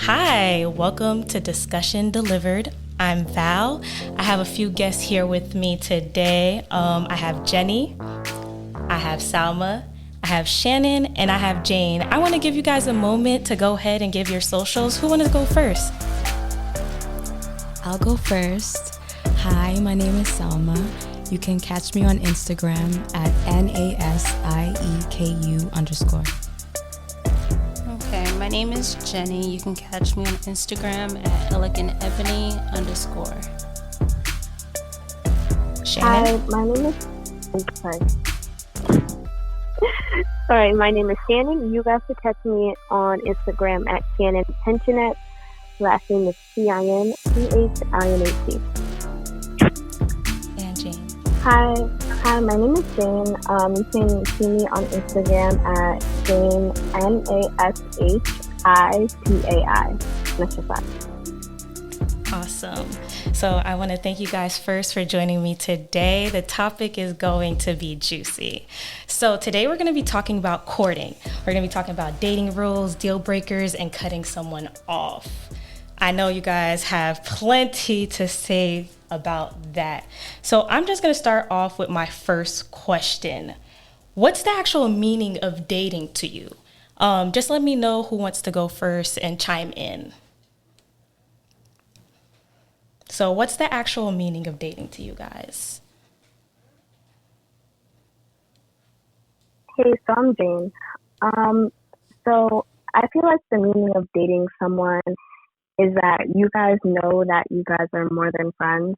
Hi, welcome to Discussion Delivered. I'm Val. I have a few guests here with me today. I have Jenny, I have Salma, I have Shannon, and I have Jane. I want to give you guys a moment to go ahead and give your socials. Who wants to go first? I'll go first. Hi, my name is Salma. You can catch me on Instagram at NASIEKU_. Okay, my name is Jenny. You can catch me on Instagram at elegantebony_. Shannon? Hi, my name is. Sorry, my name is Shannon. You guys can catch me on Instagram at Shannon Pensionet. Last name is CINCHINAC. And Jane. Hi, my name is Jane. You can see me on Instagram at Jane NASHIPAI. That's just that. Awesome. So I want to thank you guys first for joining me today. The topic is going to be juicy. So today we're going to be talking about courting. We're going to be talking about dating rules, deal breakers, and cutting someone off. I know you guys have plenty to say about that. So I'm just going to start off with my first question. What's the actual meaning of dating to you? Just let me know who wants to go first and chime in. So what's the actual meaning of dating to you guys? Hey, so I'm Jane. So I feel like the meaning of dating someone is that you guys know that you guys are more than friends.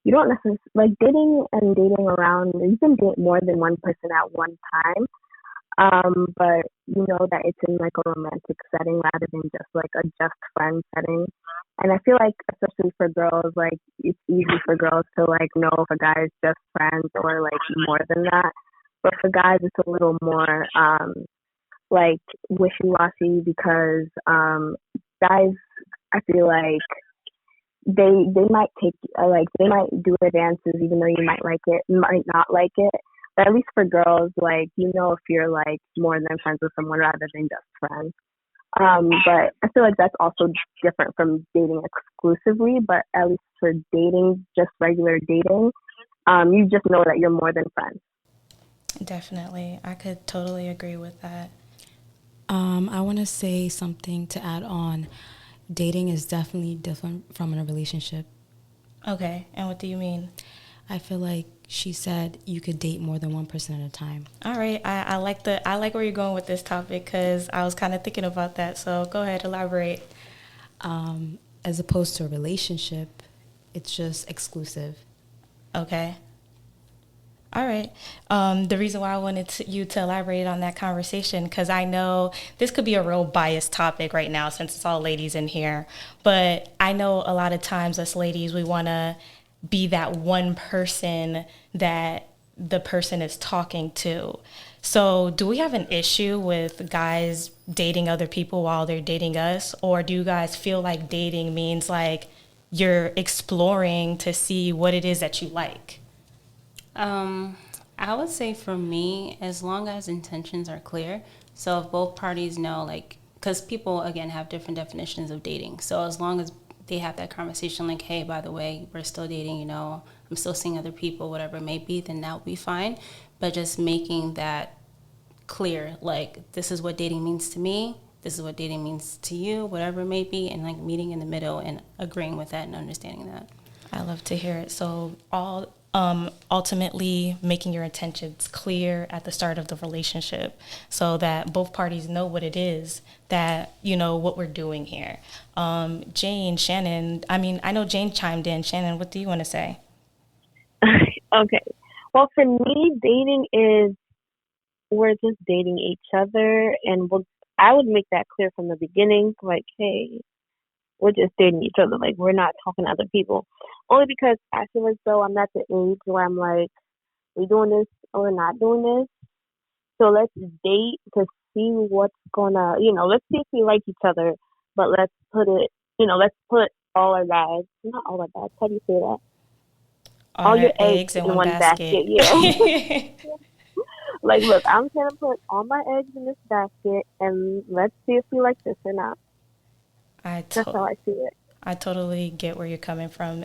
You don't necessarily, like dating and dating around, you can date more than one person at one time. But you know that it's in like a romantic setting rather than just like a just friend setting. And I feel like especially for girls, like it's easy for girls to like know if a guy is just friends or like more than that. But for guys, it's a little more like wishy-washy because guys, I feel like they might take like they might do advances even though you might like it, might not like it. But at least for girls, like you know if you're like more than friends with someone rather than just friends. But I feel like that's also different from dating exclusively. But at least for dating, just regular dating, you just know that you're more than friends. Definitely. I could totally agree with that. I want to say something to add on. Dating is definitely different from a relationship. Okay. And what do you mean? I feel like she said you could date more than one person at a time. All right. I like where you're going with this topic because I was kind of thinking about that. So go ahead, elaborate. As opposed to a relationship, it's just exclusive. Okay. All right. The reason why I wanted you to elaborate on that conversation, because I know this could be a real biased topic right now since it's all ladies in here. But I know a lot of times us ladies, we want to be that one person that the person is talking to. So do we have an issue with guys dating other people while they're dating us? Or do you guys feel like dating means like you're exploring to see what it is that you like? I would say for me, as long as intentions are clear, so if both parties know, like, because people, again, have different definitions of dating. So as long as they have that conversation, like, hey, by the way, we're still dating, you know, I'm still seeing other people, whatever it may be, then that would be fine. But just making that clear, like, this is what dating means to me, this is what dating means to you, whatever it may be, and like meeting in the middle and agreeing with that and understanding that. I love to hear it. So ultimately making your intentions clear at the start of the relationship so that both parties know what it is that, you know, what we're doing here. Jane, Shannon, I know Jane chimed in. Shannon, what do you want to say? Okay. Well, for me, dating is we're just dating each other, and I would make that clear from the beginning, like, hey, we're just dating each other, like we're not talking to other people. Only because I feel as though I'm at the age where I'm like, we doing this or we're not doing this. So let's date to see what's gonna, let's see if we like each other. But let's put all our bags, not all our bags. How do you say that? All Your our eggs eggs in in one one basket. basket. Yeah. Like, look, I'm gonna put all my eggs in this basket, and let's see if we like this or not. I That's how I see it. I totally get where you're coming from.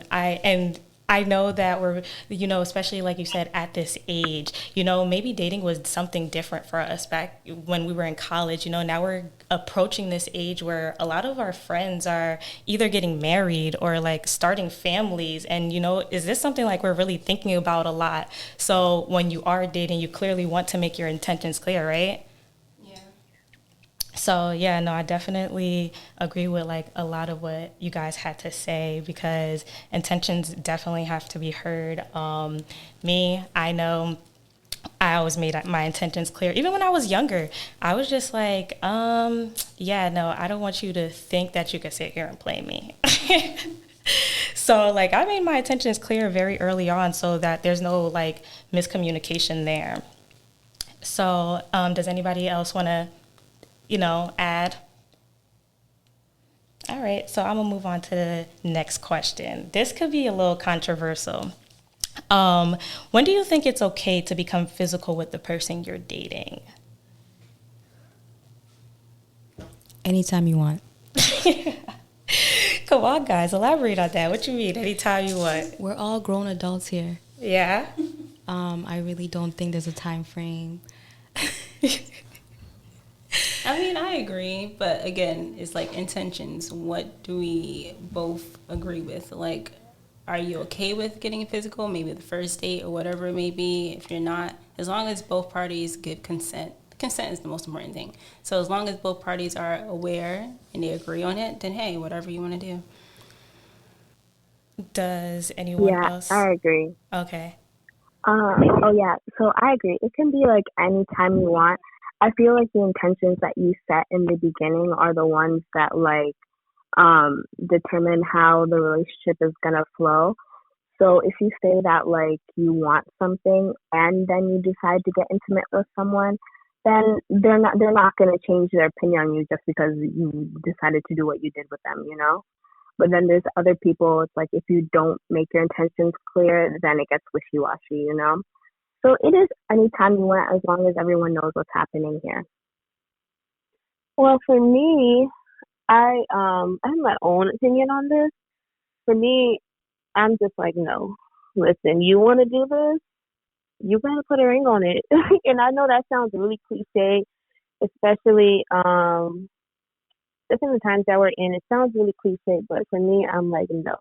I know that we're, especially like you said, at this age, maybe dating was something different for us back when we were in college. Now we're approaching this age where a lot of our friends are either getting married or like starting families. And, is this something like we're really thinking about a lot? So when you are dating, you clearly want to make your intentions clear, right? So yeah, no, I definitely agree with like a lot of what you guys had to say because intentions definitely have to be heard. I know I always made my intentions clear. Even when I was younger, I was just like, yeah, no, I don't want you to think that you could sit here and play me. So like I made my intentions clear very early on so that there's no like miscommunication there. So does anybody else want to add? All right, so I'm gonna move on to the next question. This could be a little controversial. When do you think it's okay to become physical with the person you're dating? Anytime you want. Come on, guys, elaborate on that. What you mean, anytime you want? We're all grown adults here. Yeah? I really don't think there's a time frame. I mean, I agree, but again, it's like intentions. What do we both agree with? Like, are you okay with getting physical, maybe the first date or whatever it may be? If you're not, as long as both parties give consent, consent is the most important thing. So as long as both parties are aware and they agree on it, then hey, whatever you want to do. Does anyone else? Yeah, I agree. Okay. Oh yeah, so I agree. It can be like any time you want. I feel like the intentions that you set in the beginning are the ones that like determine how the relationship is gonna flow. So if you say that like you want something and then you decide to get intimate with someone, then they're not gonna change their opinion on you just because you decided to do what you did with them. But then there's other people, it's like if you don't make your intentions clear, then it gets wishy-washy. So it is anytime you want as long as everyone knows what's happening here. Well, for me, I have my own opinion on this. For me, I'm just like, no. Listen, you want to do this? You better put a ring on it. And I know that sounds really cliche, especially just in the times that we're in. It sounds really cliche, but for me, I'm like, no.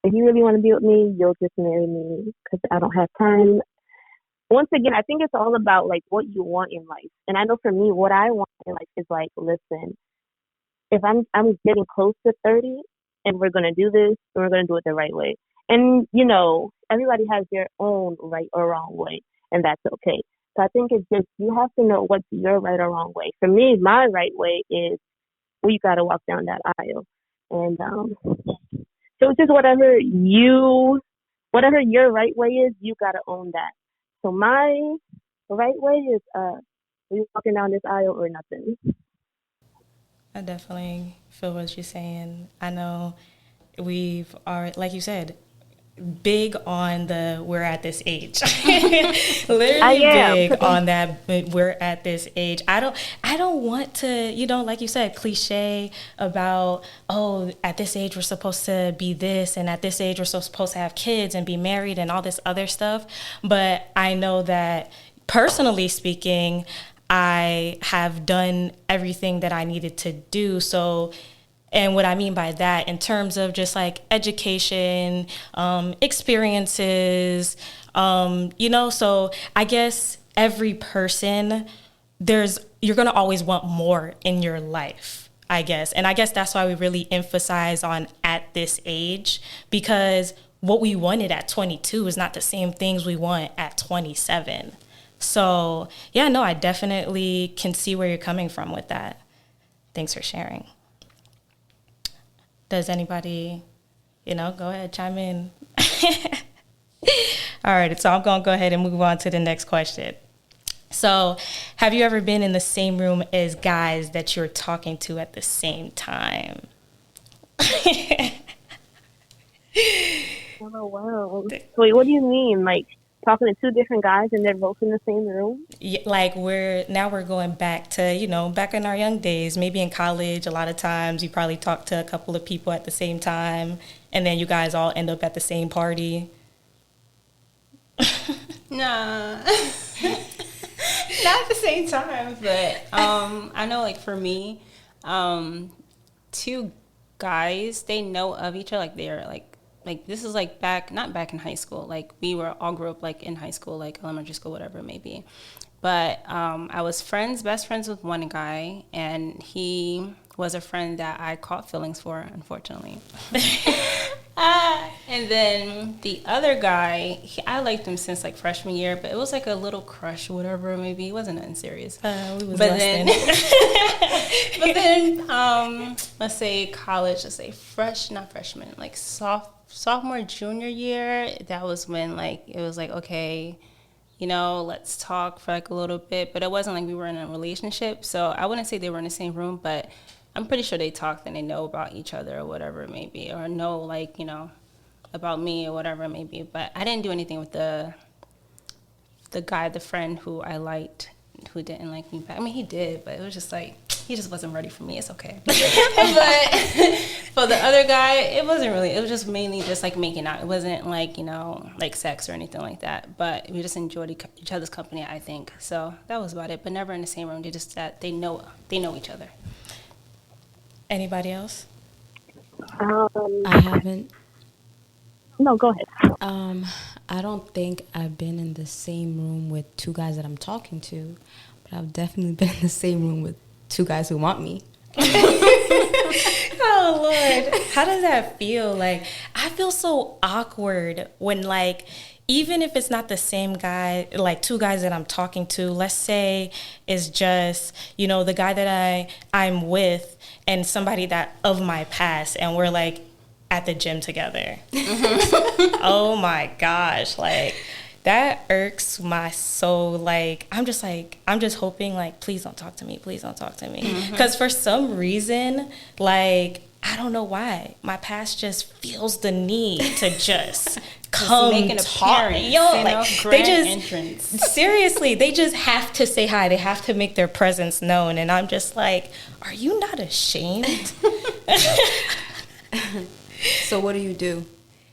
If you really want to be with me, you'll just marry me because I don't have time. Once again, I think it's all about like what you want in life. And I know for me, what I want in life is like, listen, if I'm getting close to 30 and we're gonna do this, and we're gonna do it the right way. And everybody has their own right or wrong way, and that's okay. So I think it's just you have to know what's your right or wrong way. For me, my right way is you got to walk down that aisle, and so it's just whatever your right way is, you got to own that. So my right way is we walking down this aisle or nothing. I definitely feel what you're saying. I know we've already, like you said, big on the we're at this age. Literally big on that we're at this age. I don't want to, like you said, cliche about, oh, at this age we're supposed to be this, and at this age we're supposed to have kids and be married and all this other stuff. But I know that personally speaking, I have done everything that I needed to do. So, and what I mean by that, in terms of just like education, experiences, so I guess every person, you're going to always want more in your life, I guess. And I guess that's why we really emphasize on at this age, because what we wanted at 22 is not the same things we want at 27. So, yeah, no, I definitely can see where you're coming from with that. Thanks for sharing. Does anybody, go ahead, chime in? All right, so I'm going to go ahead and move on to the next question. So, have you ever been in the same room as guys that you're talking to at the same time? Oh, wow. Wait, what do you mean? Like, talking to two different guys and they're both in the same room. Like we're going back to, back in our young days, maybe in college, a lot of times you probably talk to a couple of people at the same time and then you guys all end up at the same party. Nah. Not at the same time, but I know, like, for me, two guys, they know of each other, like, they're, like this is, like, not back in high school, like, we all grew up, like, in high school, like, elementary school, whatever it may be, but I was best friends with one guy, and he was a friend that I caught feelings for, unfortunately. And then the other guy, I liked him since like freshman year, but it was like a little crush or whatever, maybe. It wasn't nothing serious. We was less than. But then, let's say college, let's say not freshman, like sophomore, junior year, that was when like, it was like, okay, let's talk for like a little bit, but it wasn't like we were in a relationship. So I wouldn't say they were in the same room, but I'm pretty sure they talked and they know about each other or whatever it may be, or know, like, about me or whatever it may be. But I didn't do anything with the guy, the friend who I liked, who didn't like me back. I mean, he did, but it was just like, he just wasn't ready for me. It's okay. But for the other guy, it wasn't really. It was just mainly just like making out. It wasn't like, like sex or anything like that. But we just enjoyed each other's company, I think. So that was about it. But never in the same room. They know each other. Anybody else? I haven't. No, go ahead. I don't think I've been in the same room with two guys that I'm talking to, but I've definitely been in the same room with two guys who want me. Oh, Lord. How does that feel? Like, I feel so awkward when, like, even if it's not the same guy, like two guys that I'm talking to, let's say is just, the guy that I'm with and somebody that of my past, and we're like at the gym together. Oh my gosh. Like, that irks my soul. Like, I'm just hoping, like, please don't talk to me. Please don't talk to me. Because for some reason, like, I don't know why, my past just feels the need to just come make an talk. appearance, They just entrance. Seriously, they just have to say hi. They have to make their presence known, and I'm just like, are you not ashamed? So what do you do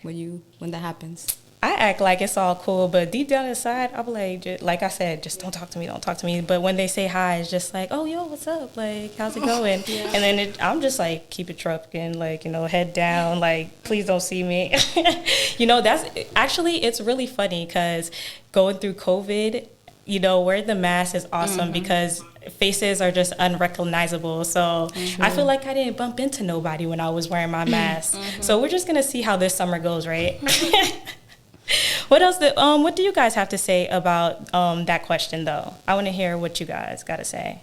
when that happens? I act like it's all cool, but deep down inside, I'm like I said, just don't talk to me. But when they say hi, it's just like, oh, yo, what's up? Like, how's it going? Yeah. And then I'm just like, keep it trucking, like, head down, like, please don't see me. It's really funny because going through COVID, wearing the mask is awesome because faces are just unrecognizable. So I feel like I didn't bump into nobody when I was wearing my mask. So we're just going to see how this summer goes, right? What else? What do you guys have to say about that question, though? I want to hear what you guys got to say.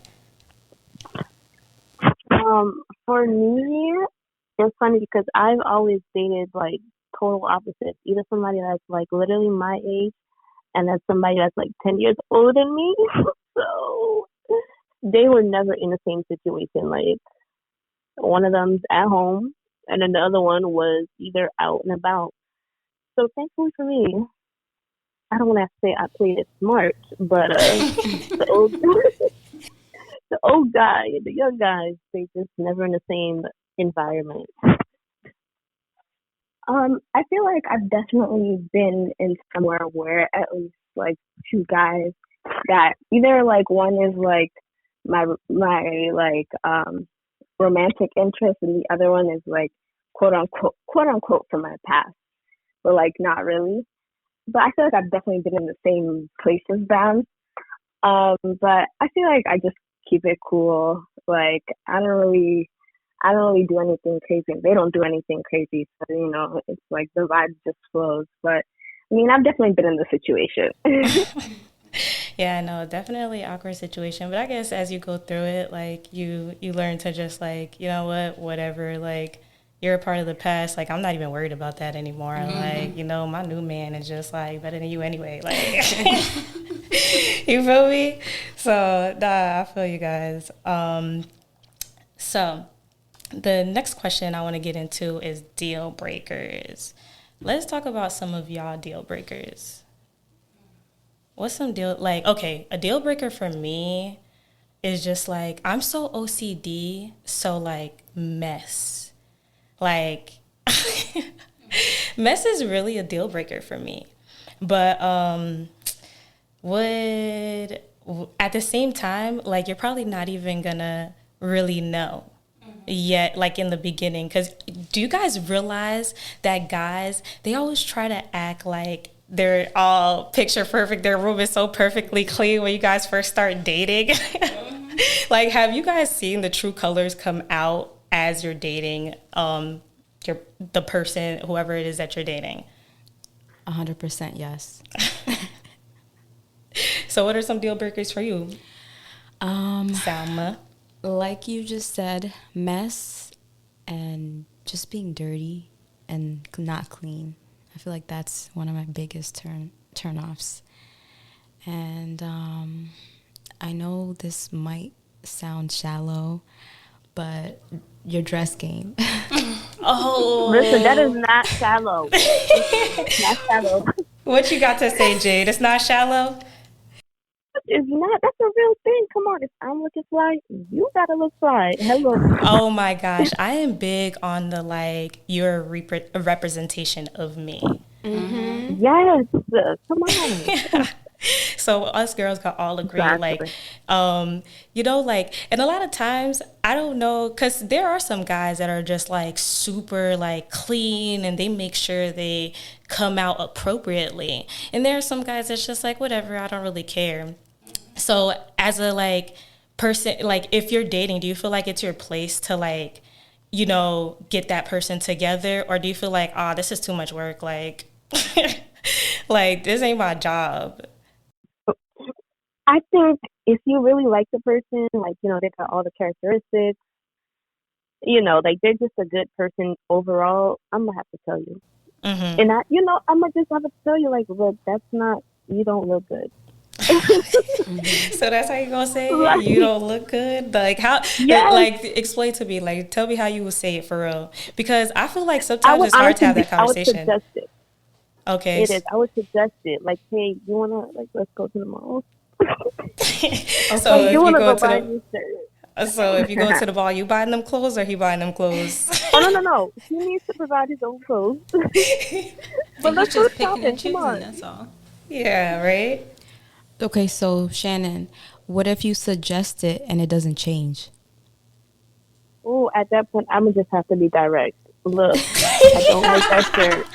For me, it's funny because I've always dated like total opposites. Either somebody that's like literally my age, and then somebody that's like 10 years older than me. So they were never in the same situation. Like, one of them's at home, and then the other one was either out and about. So thankfully for me, I don't want to say I played it smart, but the old guy, the young guys, they just never in the same environment. I feel like I've definitely been in somewhere where at least like two guys that either like one is like my like romantic interest and the other one is like quote unquote from my past, but like not really. But I feel like I've definitely been in the same place as them. But I feel like I just keep it cool. Like, I don't really do anything crazy. They don't do anything crazy. So, it's like the vibe just flows. But I mean, I've definitely been in the situation. Yeah, no, definitely awkward situation. But I guess as you go through it, like you learn to just like, whatever, like, you're a part of the past. Like, I'm not even worried about that anymore. Like, my new man is just like better than you anyway. Like, you feel me? So, I feel you guys. So the next question I want to get into is deal breakers. Let's talk about some of y'all deal breakers. what's some deal like okay, a deal breaker for me is just like I'm so OCD, so like mess. Like mess is really a deal breaker for me. But would at the same time, like you're probably not even gonna really know yet, like in the beginning. Because do you guys realize that guys, they always try to act like they're all picture perfect, their room is so perfectly clean when you guys first start dating? Like, have you guys seen the true colors come out as you're dating the person, whoever it is that you're dating? 100% yes. So what are some deal breakers for you, Um, Salma? like you just said, mess and just being dirty and not clean. I feel like that's one of my biggest turn offs. And I know this might sound shallow, but your dress game. Oh, Listen, that is not shallow. Not shallow. what you got to say, Jade? It's not shallow? It's not. That's a real thing. Come on, if I'm looking fly, you gotta look fly. Hello. Oh my gosh, I am big on the like you're a representation of me. Yes. Come on. So us girls can all agree, like, Exactly. like, and a lot of times I don't know, cause there are some guys that are just like super like clean and they make sure they come out appropriately, and there are some guys that's just like whatever, I don't really care. So as a like person, like if you're dating, do you feel like it's your place to like, get that person together, or do you feel like, oh, this is too much work, like, like this ain't my job? I think if you really like the person, like, they got all the characteristics, like they're just a good person overall, I'm gonna have to tell you. Hmm. And I'm gonna just have to tell you, like, look, you don't look good. So that's how you gonna say it? Like, You don't look good? Like how? yes, Like explain to me. Like tell me how you would say it for real. Because I feel like I sometimes would it's hard to honestly have that I would conversation. suggest it. Okay. It is. I would suggest it. Like, hey, you wanna like let's go to the mall? So Like, Okay. you if you wanna go go to buy a the new so if you go to the shirt? ball, you buying them clothes or he buying them clothes? Oh, no, no, no. He needs to provide his own clothes. But And he's let's go just picking and shopping. Come choosing, on. that's all. Yeah, right. Okay, so Shannon, what if you suggest it and it doesn't change? Oh, at that point, I'm gonna just have to be direct. Look, I don't like that shirt.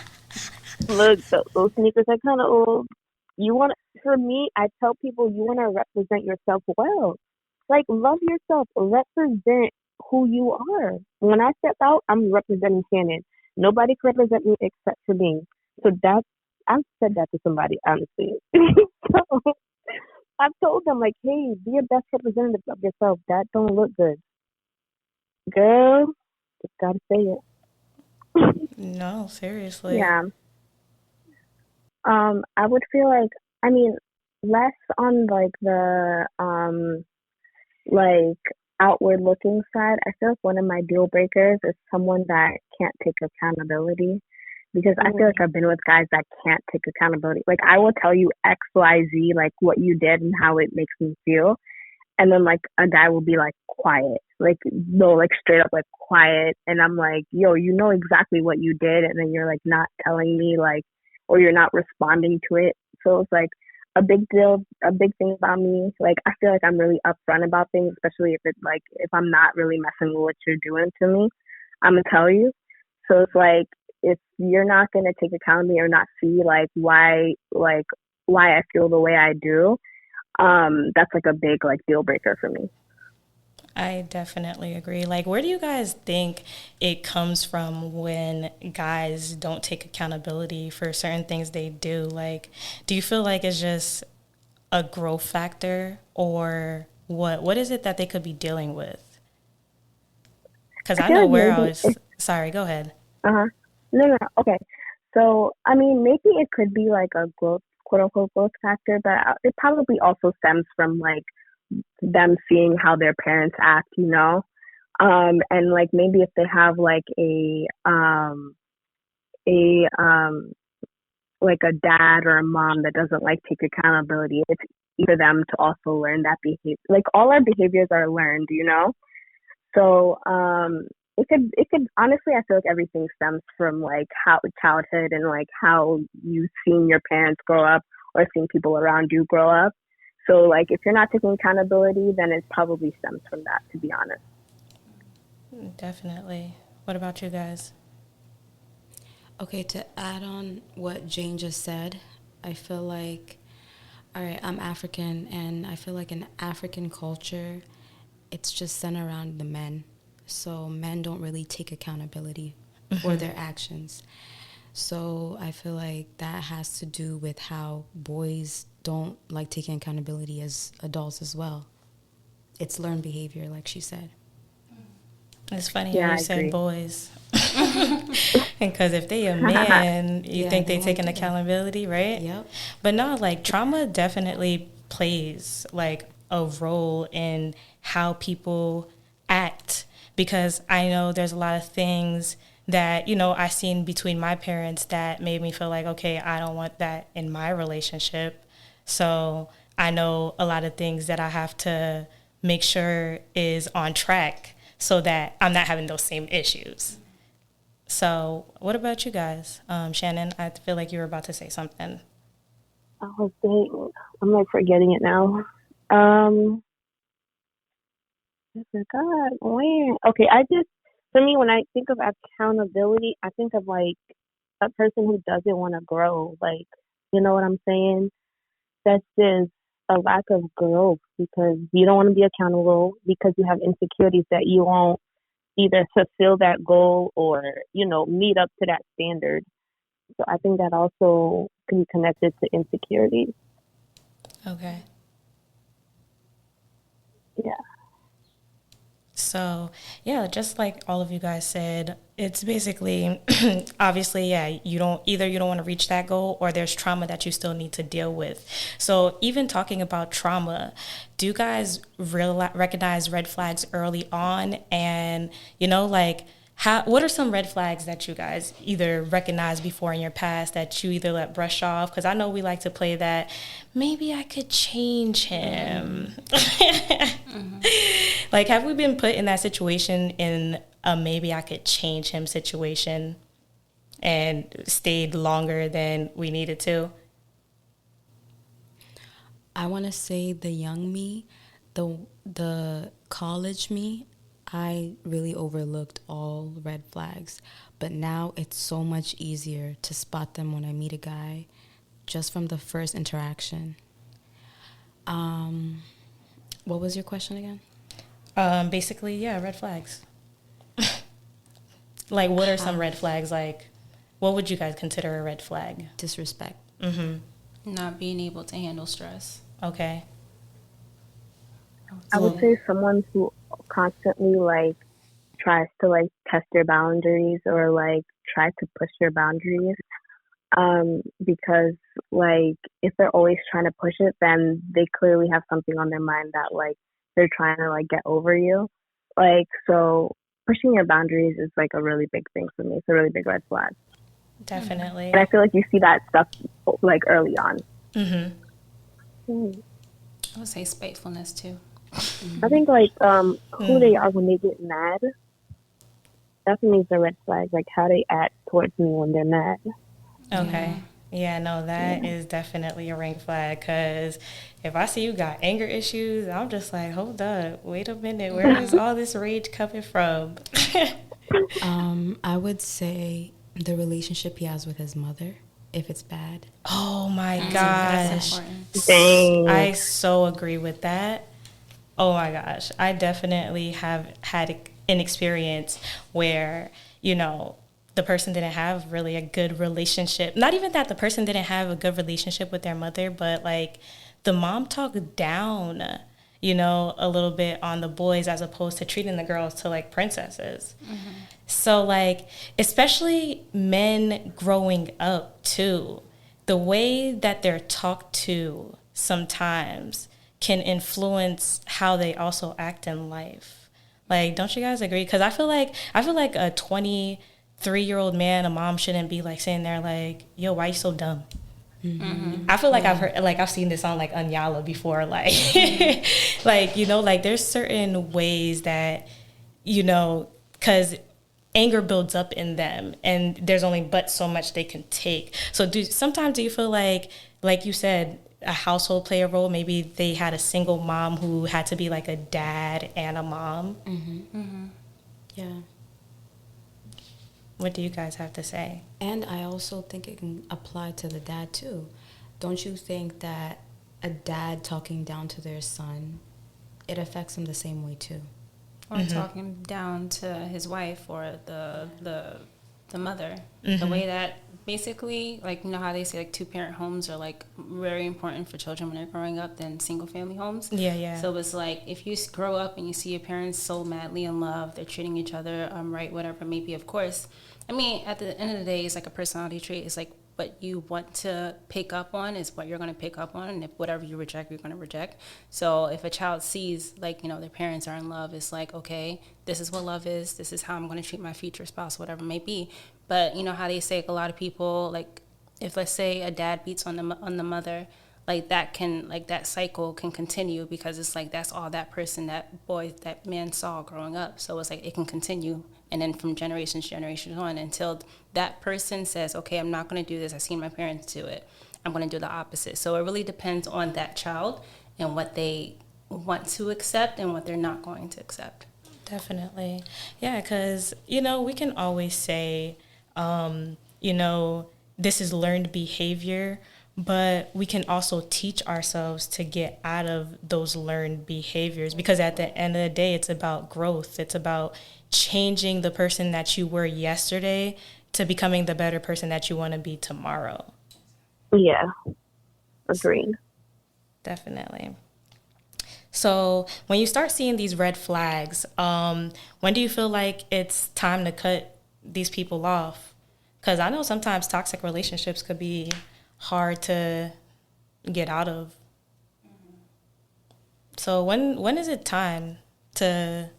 Look, those sneakers are kind of old. For me, I tell people you want to represent yourself well. Like, love yourself. Represent who you are. When I step out, I'm representing Shannon. Nobody can represent me except for me. So I've said that to somebody, honestly. So I've told them, like, hey, be a best representative of yourself. That don't look good. Girl, just gotta say it. No, seriously. Yeah. I would feel like, I mean, less on like the like outward looking side. I feel like one of my deal breakers is someone that can't take accountability, because I feel like I've been with guys that can't take accountability. Like, I will tell you X, Y, Z, like what you did and how it makes me feel, and then like a guy will be like quiet, like no, like straight up like quiet, and I'm like, yo, you know exactly what you did, and then you're like not telling me, like, or you're not responding to it. So it's like a big thing about me. Like, I feel like I'm really upfront about things, especially if I'm not really messing with what you're doing to me, I'm gonna tell you. So it's like, if you're not gonna take accountability or not see why I feel the way I do, that's like a big like deal breaker for me. I definitely agree. Like, where do you guys think it comes from when guys don't take accountability for certain things they do? Like, do you feel like it's just a growth factor, or what? What is it that they could be dealing with? Because I I feel know like where I maybe was. it's Sorry, go ahead. uh-huh. No, no, no. Okay. So, I mean, maybe it could be like a growth, quote unquote, growth factor, but it probably also stems from like them seeing how their parents act, and like maybe if they have like a like a dad or a mom that doesn't like take accountability. It's for them to also learn that behavior. Like all our behaviors are learned, you know. So it could honestly, I feel like everything stems from like how childhood and like how you've seen your parents grow up or seen people around you grow up. So like if you're not taking accountability, then it probably stems from that, to be honest. Definitely. What about you guys? Okay, to add on what Jane just said, I feel like, all right, I'm African, and I feel like in African culture, it's just centered around the men. So men don't really take accountability for their actions. So I feel like that has to do with how boys don't like taking accountability as adults as well. It's learned behavior, like she said. It's funny Yeah, how I you said agree. boys. Because if they a man, you Yeah, think they they won't taking do that. accountability, right? Yep. But no, like trauma definitely plays like a role in how people act, because I know there's a lot of things that, you know, I seen between my parents that made me feel like, okay, I don't want that in my relationship. So I know a lot of things that I have to make sure is on track so that I'm not having those same issues. So what about you guys? Shannon, I feel like you were about to say something. Oh dang, I'm like forgetting it now. Um, I forgot when. Okay, I just for me when I think of accountability, I think of like a person who doesn't want to grow. Like, you know what I'm saying? That's just a lack of growth because you don't want to be accountable because you have insecurities that you won't either fulfill that goal or, you know, meet up to that standard. So I think that also can be connected to insecurities. Okay. Yeah. So, yeah, just like all of you guys said, it's basically obviously, yeah, you don't want to reach that goal, or there's trauma that you still need to deal with. So, even talking about trauma, do you guys recognize red flags early on? And, you know, like, what are some red flags that you guys either recognized before in your past that you either let brush off? Because I know we like to play that maybe I could change him. Like, have we been put in that situation, in a maybe I could change him situation, and stayed longer than we needed to? I want to say the young me, the college me, I really overlooked all red flags. But now it's so much easier to spot them when I meet a guy just from the first interaction. What was your question again? Basically, yeah, red flags. Like, what are some red flags? Like, what would you guys consider a red flag? Disrespect. Not being able to handle stress. Okay. I would say someone who constantly like tries to like test your boundaries or like try to push your boundaries. Because like if they're always trying to push it, then they clearly have something on their mind that like they're trying to like get over you. Like so pushing your boundaries is like a really big thing for me. It's a really big red flag. Definitely. And I feel like you see that stuff like early on. I would say spitefulness too. I think like who they are when they get mad. Definitely is a red flag. Like how they act towards me when they're mad. Okay. Yeah, no, that is definitely a red flag, because if I see you got anger issues, I'm just like, hold up, wait a minute, where is all this rage coming from? I would say the relationship he has with his mother, if it's bad. Oh my That's gosh. important. Dang. I so agree with that. Oh my gosh. I definitely have had an experience where, you know, the person didn't have really a good relationship. Not even that the person didn't have a good relationship with their mother, but like the mom talked down, you know, a little bit on the boys as opposed to treating the girls to like princesses. So like, especially men growing up too, the way that they're talked to sometimes can influence how they also act in life. Like, don't you guys agree? Because I feel like a 20, 3-year-old man, a mom shouldn't be like sitting there like, yo, why you so dumb? I feel like I've seen this on like Anyala before, like, like, like there's certain ways that, because anger builds up in them and there's only but so much they can take. So sometimes do you feel like you said, a household play a role? Maybe they had a single mom who had to be like a dad and a mom. Yeah. What do you guys have to say? And I also think it can apply to the dad too. Don't you think that a dad talking down to their son, it affects him the same way too? Or talking down to his wife or the mother. The way that basically, like, how they say like 2-parent homes are like very important for children when they're growing up than single family homes. Yeah. So it's like if you grow up and you see your parents so madly in love, they're treating each other right, whatever it may be, of course. I mean, at the end of the day, it's like a personality trait. It's like what you want to pick up on is what you're going to pick up on, and if whatever you reject, you're going to reject. So if a child sees like their parents are in love, it's like, okay, this is what love is. This is how I'm going to treat my future spouse, whatever it may be. But how they say, like, a lot of people, like, if let's say a dad beats on the mother, like that cycle can continue because it's like that's all that person, that man saw growing up. So it's like it can continue, and then from generations on until that person says, okay, I'm not going to do this. I've seen my parents do it. I'm going to do the opposite. So it really depends on that child and what they want to accept and what they're not going to accept. Definitely. Yeah, because, we can always say, this is learned behavior, but we can also teach ourselves to get out of those learned behaviors, because at the end of the day, it's about growth. It's about changing the person that you were yesterday to becoming the better person that you want to be tomorrow. Yeah, agreed. Definitely. So when you start seeing these red flags, when do you feel like it's time to cut these people off? Because I know sometimes toxic relationships could be hard to get out of. So when is it time to,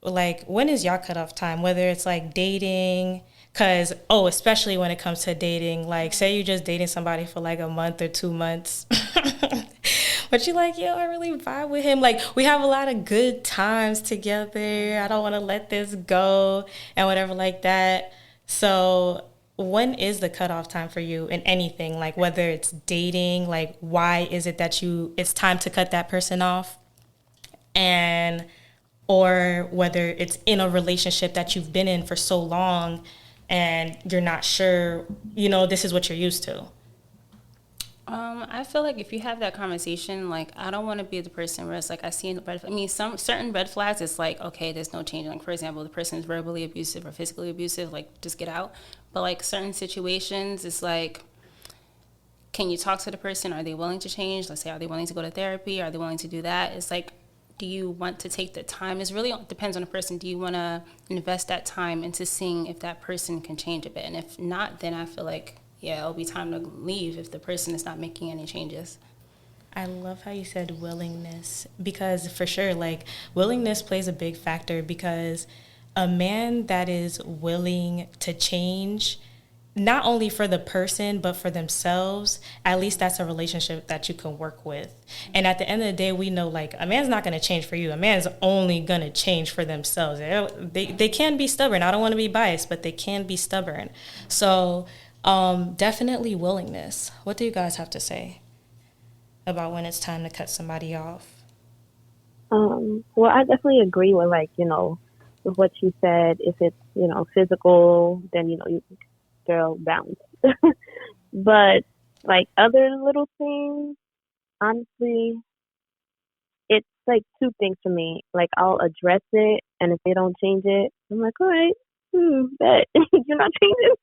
like, when is your cutoff time? Whether it's like dating, because, especially when it comes to dating, like, say you're just dating somebody for like a month or 2 months. But you're like, yo, I really vibe with him. Like, we have a lot of good times together. I don't want to let this go and whatever like that. So when is the cutoff time for you in anything? Like, whether it's dating, like, why is it that it's time to cut that person off? And, or whether it's in a relationship that you've been in for so long and you're not sure, this is what you're used to. I feel like if you have that conversation, like, I don't want to be the person where it's like, some certain red flags, it's like, okay, there's no change. Like, for example, the person is verbally abusive or physically abusive, like, just get out. But like certain situations, it's like, can you talk to the person? Are they willing to change? Let's say, are they willing to go to therapy? Are they willing to do that? It's like, do you want to take the time? It really depends on the person. Do you want to invest that time into seeing if that person can change a bit? And if not, then I feel like, yeah, it'll be time to leave if the person is not making any changes. I love how you said willingness, because for sure, like, willingness plays a big factor, because a man that is willing to change, not only for the person, but for themselves, at least that's a relationship that you can work with. And at the end of the day, we know, like, a man's not going to change for you. A man's only going to change for themselves. They can be stubborn. I don't want to be biased, but they can be stubborn. So definitely willingness. What do you guys have to say about when it's time to cut somebody off? Well, I definitely agree with, like, with what you said. If it's, physical, then, you girl bounce. But like other little things, honestly, it's like two things for me. Like, I'll address it, and if they don't change it, I'm like, all right, bet you're not changing.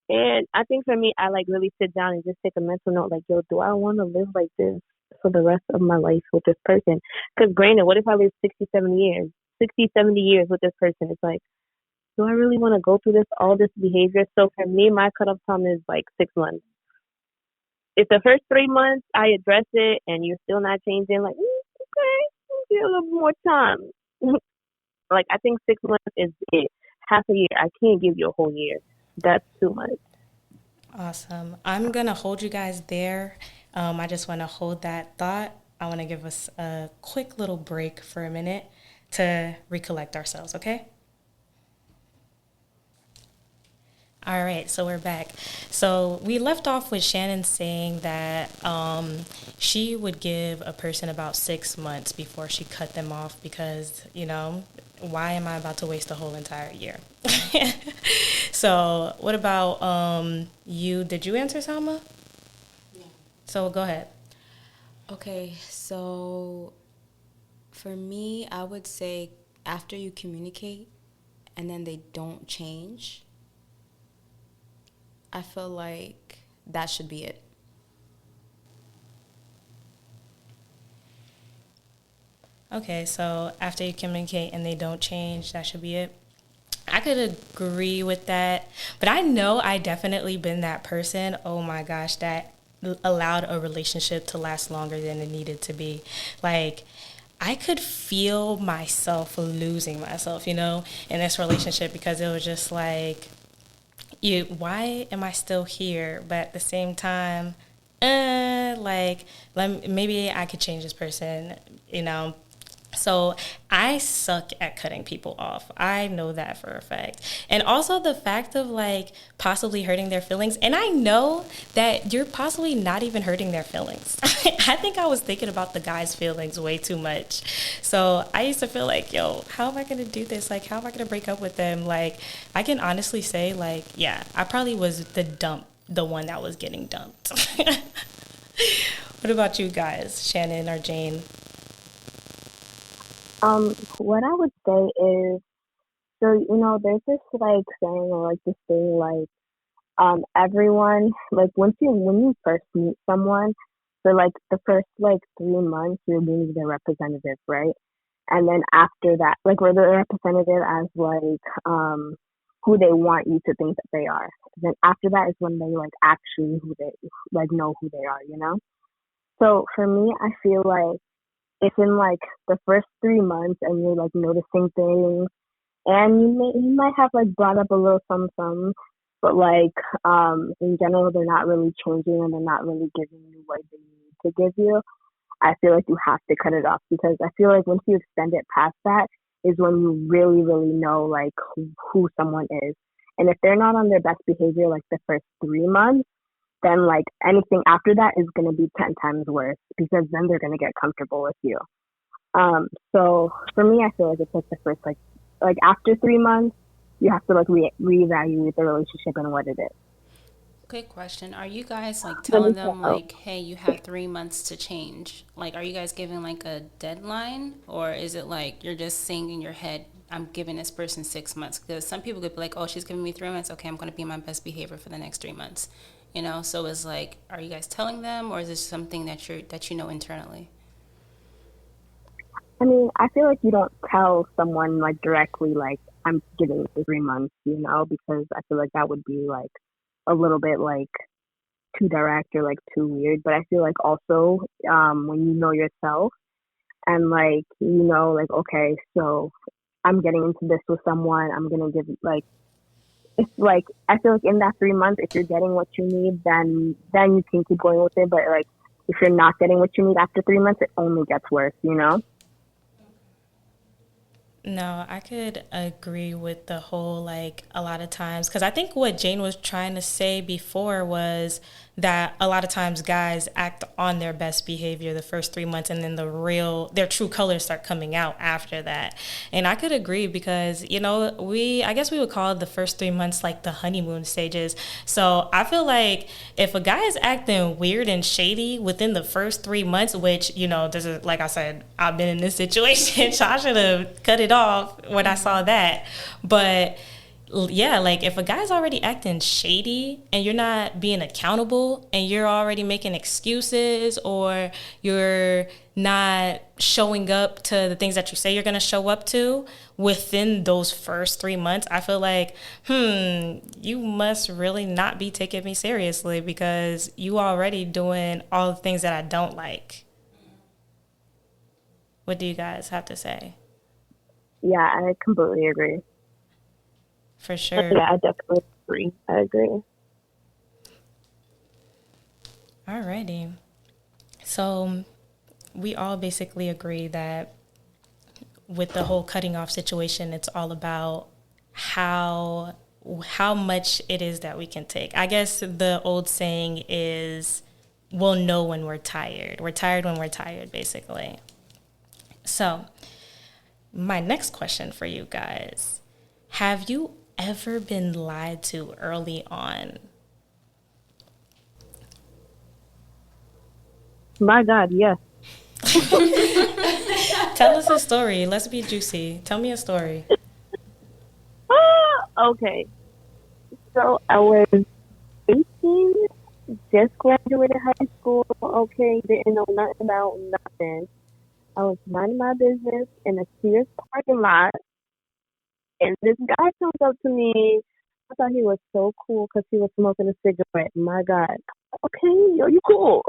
And I think for me, I like really sit down and just take a mental note, like, yo, do I want to live like this for the rest of my life with this person? Because granted, what if I live 60, 70 years with this person? It's like, do I really want to go through all this behavior? So for me, my cutoff time is like 6 months. If the first 3 months I address it and you're still not changing, like, okay, give a little more time. Like, I think 6 months is it. half a year. I can't give you a whole year. That's too much. Awesome. I'm going to hold you guys there. I just want to hold that thought. I want to give us a quick little break for a minute to recollect ourselves, okay? All right, so we're back. So we left off with Shannon saying that she would give a person about 6 months before she cut them off because, why am I about to waste a whole entire year? So what about you? Did you answer, Salma? Yeah. So go ahead. Okay, so for me, I would say after you communicate and then they don't change, I feel like that should be it. Okay, so after you communicate and they don't change, that should be it. I could agree with that, but I know I definitely been that person. Oh my gosh, that allowed a relationship to last longer than it needed to be. Like, I could feel myself losing myself, in this relationship because it was just like, why am I still here? But at the same time, maybe I could change this person. So I suck at cutting people off. I know that for a fact. And also the fact of possibly hurting their feelings. And I know that you're possibly not even hurting their feelings. I think I was thinking about the guy's feelings way too much. So I used to feel like, yo, how am I going to do this? How am I going to break up with them? I can honestly say yeah, I probably was the one that was getting dumped. What about you guys, Shannon or Jane? What I would say is, so there's this saying or this thing everyone when you first meet someone for the first 3 months you're being their representative, right? And then after that, we're the representative as who they want you to think that they are. And then after that is when they actually who they know who they are. So for me, I feel like if in the first 3 months and you're noticing things and you might have brought up a little something, but in general they're not really changing and they're not really giving you what they need to give you. I feel like you have to cut it off because I feel like once you extend it past that is when you really really know who someone is. And if they're not on their best behavior the first 3 months, then anything after that is going to be 10 times worse because then they're going to get comfortable with you. So for me, I feel like it's the first after 3 months, you have to reevaluate the relationship and what it is. Quick question. Are you guys telling them hey, you have 3 months to change? Are you guys giving a deadline, or is it you're just saying in your head, I'm giving this person 6 months? Because some people could be oh, she's giving me 3 months. Okay, I'm going to be my best behavior for the next 3 months. So it's are you guys telling them, or is this something that you know internally? I mean, I feel like you don't tell someone directly I'm giving you 3 months, because I feel like that would be a little bit too direct or too weird. But I feel also when you know yourself and okay, so I'm getting into this with someone, I'm gonna give it's I feel in that 3 months, if you're getting what you need, then you can keep going with it. But if you're not getting what you need after 3 months, it only gets worse. No, I could agree with the whole a lot of times, because I think what Jane was trying to say before was that a lot of times guys act on their best behavior the first 3 months and then their true colors start coming out after that. And I could agree because, I guess we would call the first 3 months the honeymoon stages. So I feel like if a guy is acting weird and shady within the first 3 months, which, this is, like I said, I've been in this situation, so I should have cut it off when I saw that. But yeah, if a guy's already acting shady and you're not being accountable and you're already making excuses or you're not showing up to the things that you say you're going to show up to within those first 3 months, I feel you must really not be taking me seriously because you already doing all the things that I don't like. What do you guys have to say? Yeah, I completely agree. For sure. Yeah, I definitely agree. I agree. Alrighty. So we all basically agree that with the whole cutting off situation, it's all about how much it is that we can take. I guess the old saying is we'll know when we're tired. We're tired when we're tired, basically. So, my next question for you guys. Have you ever been lied to early on? My God, yes. Tell us a story. Let's be juicy. Tell me a story. Okay, so I was 18, just graduated high school. Okay, didn't know nothing about nothing. I was minding my business in a Sears parking lot, and this guy comes up to me. I thought he was so cool because he was smoking a cigarette. My God. Okay, yo, you cool.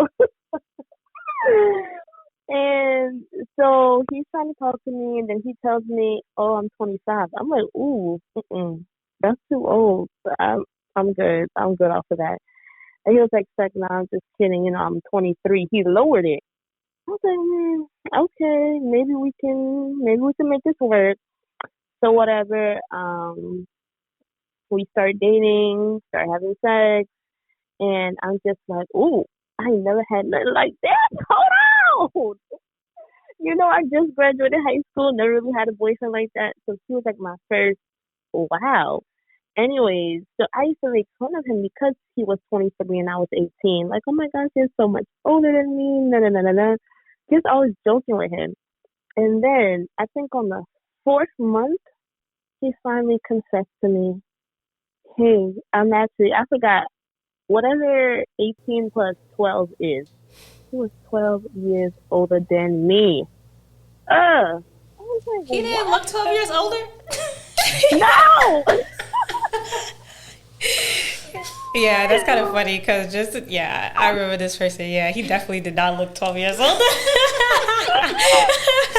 And so he's trying to talk to me, and then he tells me, "Oh, I'm 25." I'm like, "Ooh, that's too old. I'm good. I'm good off of that." And he was like, "Sec, no, I'm just kidding. I'm 23." He lowered it. I was like, "Okay, maybe we can make this work." So whatever. We start dating, start having sex, and I'm just like, "Ooh, I ain't never had nothing like that. Hold on." I just graduated high school, never really had a boyfriend like that. So he was like my first wow. Anyways, so I used to make fun of him because he was 23 and I was 18. Like, oh my gosh, he's so much older than me. No, no, no, no, no. Just always joking with him. And then I think on the fourth month, he finally confessed to me, hey, I forgot whatever 18 plus 12 is. He was 12 years older than me. I was like, He didn't look what? 12 years older? No! Yeah, that's kind of funny because I remember this person. Yeah, he definitely did not look 12 years old.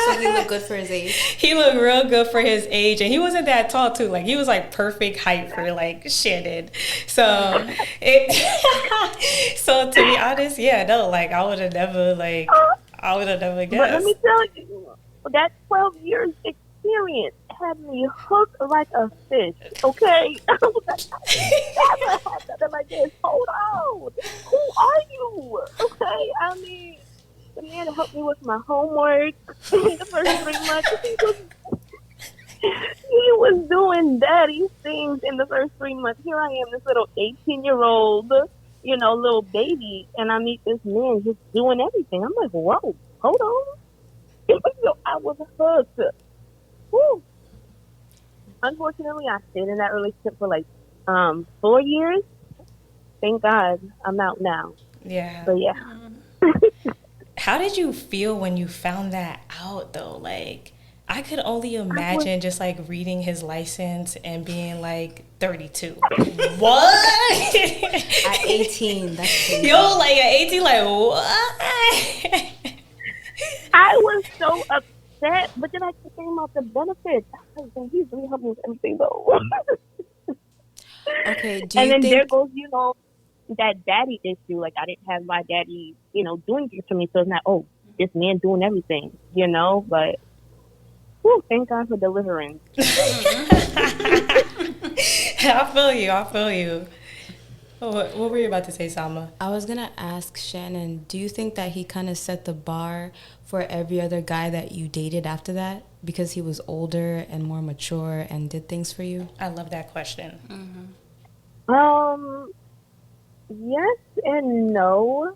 So he looked good for his age. He looked real good for his age, and he wasn't that tall too. Like he was like perfect height for like Shannon. So so to be honest, yeah, no, like I would have never But let me guessed. tell you, that 12 years experience had me hooked like a fish, okay? I was like, I ain't never had nothing like this. Hold on. Who are you? Okay? I mean, the man helped me with my homework in the first 3 months. He was doing daddy things in the first 3 months. Here I am, this little 18-year-old, little baby, and I meet this man just doing everything. I'm like, whoa, hold on. So I was hooked. Woo. Unfortunately, I stayed in that relationship for like 4 years. Thank God I'm out now. Yeah. But yeah, How did you feel when you found that out though? Like I could only I was imagine just like reading his license and being like 32. What? At 18, that's crazy. Yo, like at 18, like what? I was so upset, but then I kept thinking about the benefits. I was like, he's really helping with everything though. Okay, do And you then there think goes, that daddy issue. Like I didn't have my daddy, doing things for me. So it's not, oh, this man doing everything. But whew, thank God for deliverance. I feel you. I feel you. What were you about to say, Sama? I was gonna ask Shannon, do you think that he kind of set the bar for every other guy that you dated after that because he was older and more mature and did things for you? I love that question. Um, yes and no.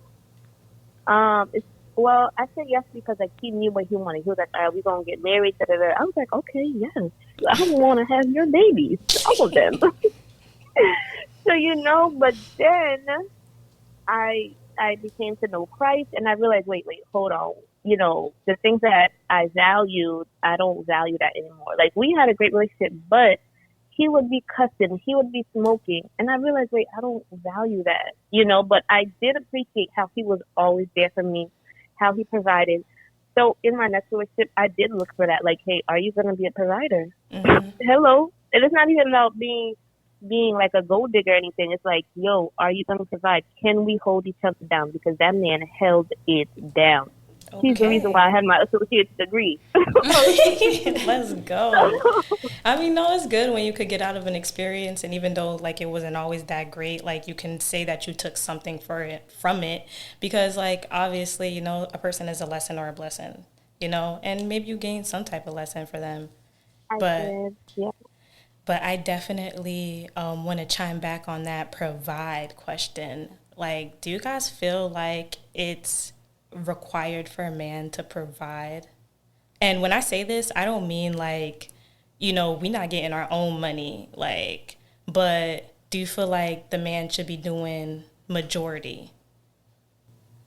It's well, I said yes because like he knew what he wanted. He was like, "All right, we're gonna get married." Da, da, da. I was like, "Okay, yes, I want to have your babies, all of them." So but then I became to know Christ, and I realized, wait, hold on. The things that I valued, I don't value that anymore. Like we had a great relationship, but he would be cussing, he would be smoking, and I realized, wait, I don't value that. But I did appreciate how he was always there for me, how he provided. So in my next relationship, I did look for that. Like, hey, are you gonna be a provider? Hmm. Hello. And it's not even about being like a gold digger or anything. It's like, yo, are you gonna provide? Can we hold each other down? Because that man held it down. He's the reason why I Okay. had my associate's degree. Let's go. I mean, no, it's good when you could get out of an experience, and even though like it wasn't always that great, like you can say that you took something for it from it, because like obviously, a person is a lesson or a blessing, and maybe you gained some type of lesson for them. I But did, yeah. but I definitely want to chime back on that provide question. Like, do you guys feel like it's required for a man to provide? And when I say this, I don't mean like, we not getting our own money, like, but do you feel like the man should be doing majority?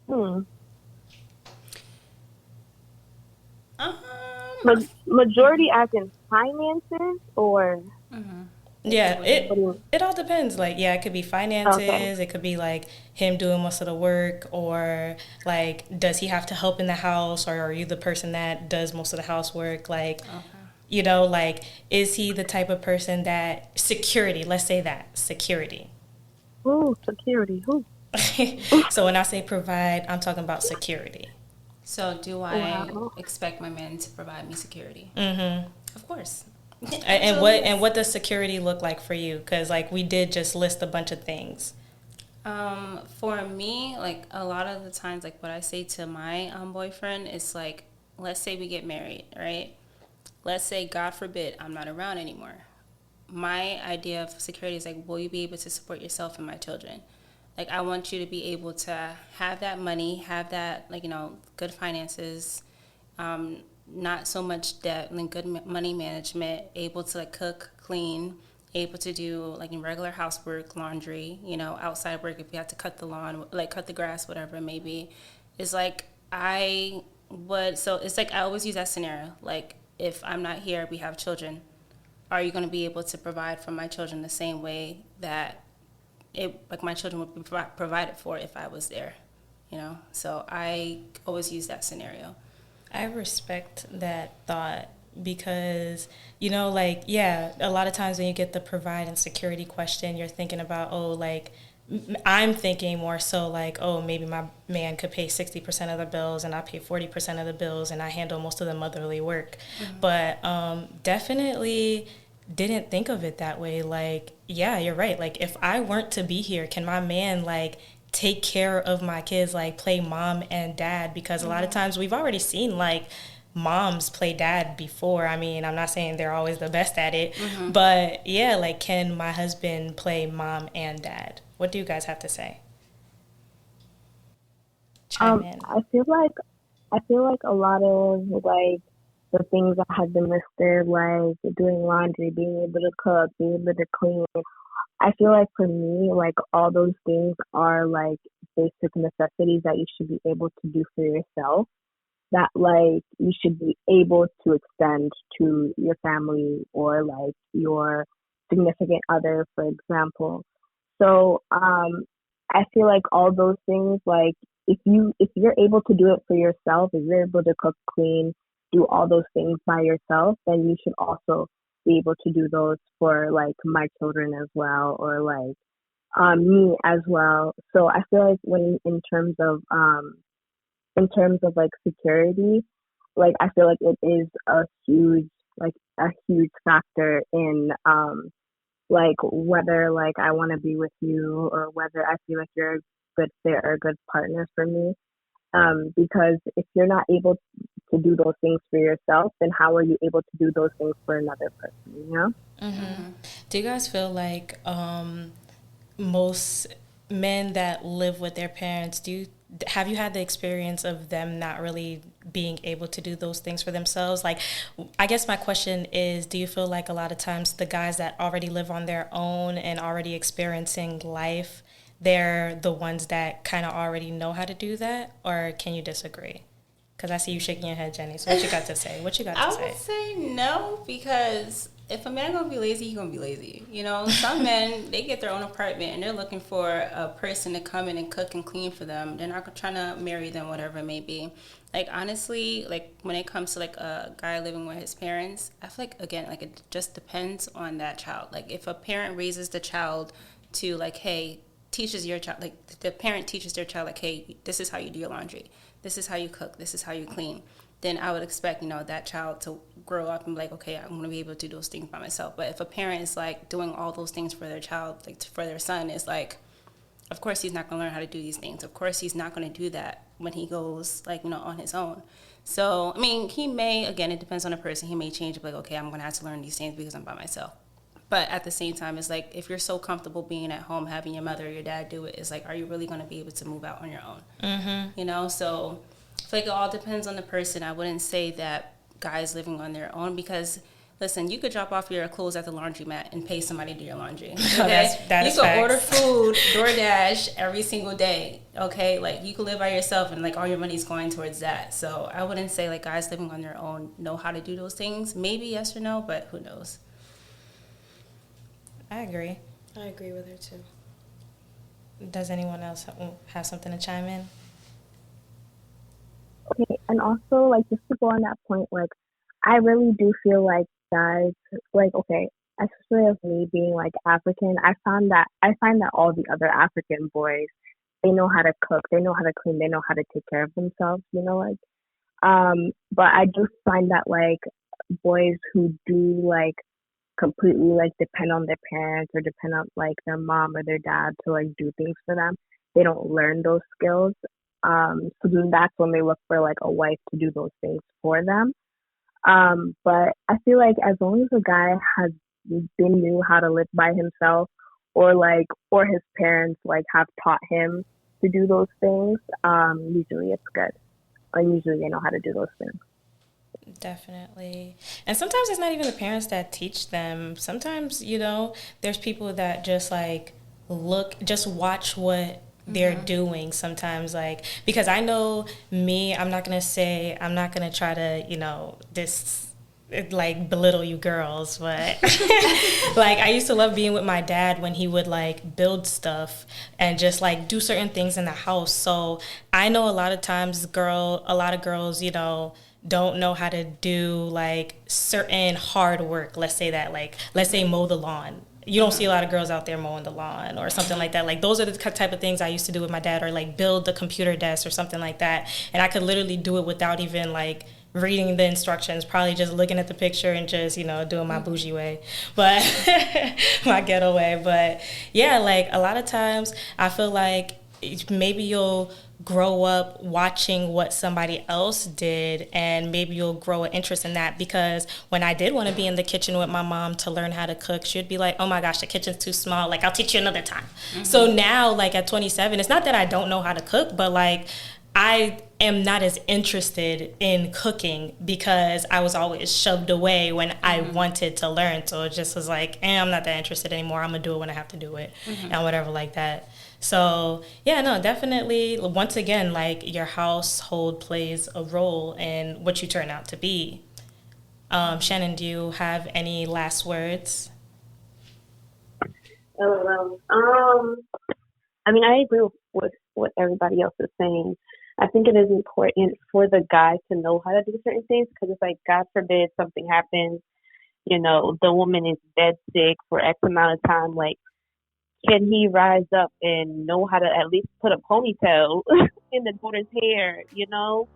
Hmm. Um, Majority as in finances or Yeah, what do you? it all depends. Like, yeah, it could be Okay. finances. It could be like him doing most of the work, or like, does he have to help in the house, or are you the person that does most of the housework? Like, like, is he the type of person that security? Let's say that security. Ooh, security. Ooh. So when I say provide, I'm talking about security. so do I Wow. expect my man to provide me security? Mm-hmm. Of course. And Absolutely, what yes. does security look like for you? Because like we did just list a bunch of things. For me, like a lot of the times, like what I say to my boyfriend is like, let's say we get married, right? Let's say, God forbid, I'm not around anymore. My idea of security is like, will you be able to support yourself and my children? Like, I want you to be able to have that money, have that, like, good finances, not so much debt, and good money management, able to, like, cook, clean, able to do, like, regular housework, laundry, outside work if you have to cut the lawn, like, cut the grass, whatever it may be. It's like, so it's like I always use that scenario. Like, if I'm not here, we have children. Are you going to be able to provide for my children the same way that like my children would be provided for if I was there? So I always use that scenario. I respect that thought because, like, yeah, a lot of times when you get the provide and security question, you're thinking about, oh, like, I'm thinking more so like, oh, maybe my man could pay 60% of the bills and I pay 40% of the bills and I handle most of the motherly work. But definitely didn't think of it that way. Like, yeah, you're right. Like, if I weren't to be here, can my man, like, take care of my kids, like play mom and dad? Because a lot of times we've already seen like moms play dad before. I mean, I'm not saying they're always the best at it, but yeah, like, can my husband play mom and dad? What do you guys have to say? Chime in. I feel like a lot of like the things that have been listed, like doing laundry, being able to cook, being able to clean. I feel like for me, like all those things are like basic necessities that you should be able to do for yourself. That like you should be able to extend to your family or like your significant other, for example. So I feel like all those things, like if you're able to do it for yourself, if you're able to cook, clean, do all those things by yourself, then you should also be able to do those for like my children as well, or like me as well. So I feel like when in terms of like security, like I feel like it is a huge factor in like whether like I want to be with you or whether I feel like you're a good fit or a good partner for me. Because if you're not able to do those things for yourself, then how are you able to do those things for another person? You know? Do you guys feel like most men that live with their parents, have you had the experience of them not really being able to do those things for themselves? Like, I guess my question is, do you feel like a lot of times the guys that already live on their own and already experiencing life, they're the ones that kind of already know how to do that? Or can you disagree? Because I see you shaking your head, Jenny. So what you got to say? What you got I to would say? say no, because if a man gonna be lazy, he gonna be lazy. You know, some men, they get their own apartment and they're looking for a person to come in and cook and clean for them. They're not trying to marry them, whatever it may be. Like, honestly, like, when it comes to, like, a guy living with his parents, I feel like, again, like, it just depends on that child. Like, if a parent raises the child to, like, hey, teaches your child, like, the parent teaches their child, like, hey, this is how you do your laundry. This is how you cook. This is how you clean. Then I would expect, you know, that child to grow up and be like, okay, I'm going to be able to do those things by myself. But if a parent is, like, doing all those things for their child, like, for their son, it's like, of course he's not going to learn how to do these things. Of course he's not going to do that when he goes, like, you know, on his own. So, I mean, he may, again, it depends on the person. He may change, like, okay, I'm going to have to learn these things because I'm by myself. But at the same time, it's like, if you're so comfortable being at home, having your mother or your dad do it, it's like, are you really going to be able to move out on your own? Mm-hmm. You know, so I feel like it all depends on the person. I wouldn't say that guys living on their own because, listen, you could drop off your clothes at the laundromat and pay somebody to do your laundry. Okay? That you is could facts. order food, DoorDash every single day. Okay, like, you could live by yourself and, like, all your money's going towards that. So I wouldn't say, like, guys living on their own know how to do those things. Maybe yes or no, but who knows? I agree. I agree with her too. Does anyone else have something to chime in? Okay, and also, like, just to go on that point, like, I really do feel like guys, like, okay, especially of me being, like, African, I find that all the other African boys, they know how to cook, they know how to clean, they know how to take care of themselves, you know, like, but I do find that, like, boys who do, like, completely, like, depend on their parents or depend on, like, their mom or their dad to, like, do things for them, they don't learn those skills. So then that's when they look for, like, a wife to do those things for them. But I feel like as long as a guy has knew how to live by himself or, like, or his parents, like, have taught him to do those things, usually it's good. Like, usually they know how to do those things. Definitely. And sometimes it's not even the parents that teach them. Sometimes, you know, there's people that just, like, just watch what they're doing sometimes, like, because I know me, I'm not going to try to, you know, like, belittle you girls, but like, I used to love being with my dad when he would, like, build stuff and just, like, do certain things in the house. So I know a lot of times a lot of girls, you know, don't know how to do, like, certain hard work. Let's say mow the lawn. You don't see a lot of girls out there mowing the lawn or something like that. Like, those are the type of things I used to do with my dad, or, like, build the computer desk or something like that. And I could literally do it without even, like, reading the instructions, probably just looking at the picture and just, you know, doing my bougie way, but my ghetto way. But yeah, like, a lot of times I feel like maybe you'll grow up watching what somebody else did, and maybe you'll grow an interest in that, because when I did want to be in the kitchen with my mom to learn how to cook, she'd be like, oh my gosh, the kitchen's too small, like, I'll teach you another time. So now, like, at 27, it's not that I don't know how to cook, but, like, I am not as interested in cooking because I was always shoved away when I wanted to learn. So it just was like, I'm not that interested anymore. I'm going to do it when I have to do it and whatever like that. So, yeah, no, definitely, once again, like, your household plays a role in what you turn out to be. Shannon, do you have any last words? LOL. I mean, I agree with what everybody else is saying. I think it is important for the guy to know how to do certain things, because it's like, God forbid something happens, you know, the woman is dead sick for X amount of time, like, can he rise up and know how to at least put a ponytail in the daughter's hair, you know,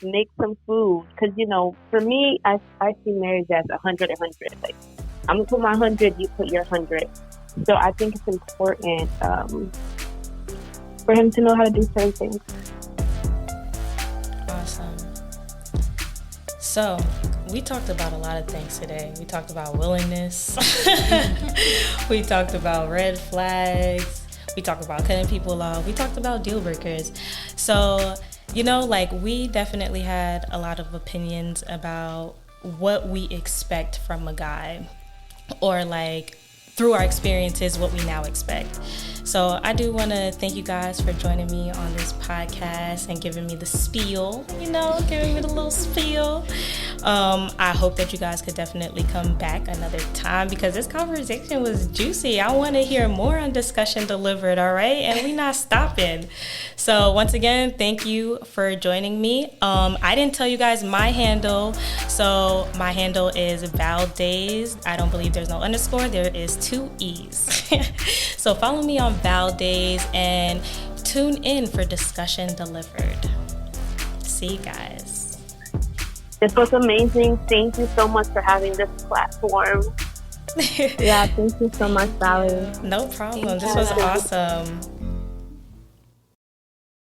make some food? Because, you know, for me, I see marriage as 100. Like, I'm going to put my 100, you put your 100. So I think it's important for him to know how to do certain things. Awesome. So, we talked about a lot of things today. We talked about willingness. We talked about red flags. We talked about cutting people off. We talked about deal breakers. So, you know, like, we definitely had a lot of opinions about what we expect from a guy, or, like, through our experiences, what we now expect. So I do want to thank you guys for joining me on this podcast and giving me the spiel, you know, giving me the little spiel. I hope that you guys could definitely come back another time because this conversation was juicy. I want to hear more on Discussion Delivered, all right? And we not stopping. So once again, thank you for joining me. I didn't tell you guys my handle. So my handle is Valdays. I don't believe there's no underscore. There is 2 E's. So follow me on Valdays and tune in for Discussion Delivered. See you guys. This was amazing. Thank you so much for having this platform. Yeah, thank you so much, Valerie. No problem. This was awesome.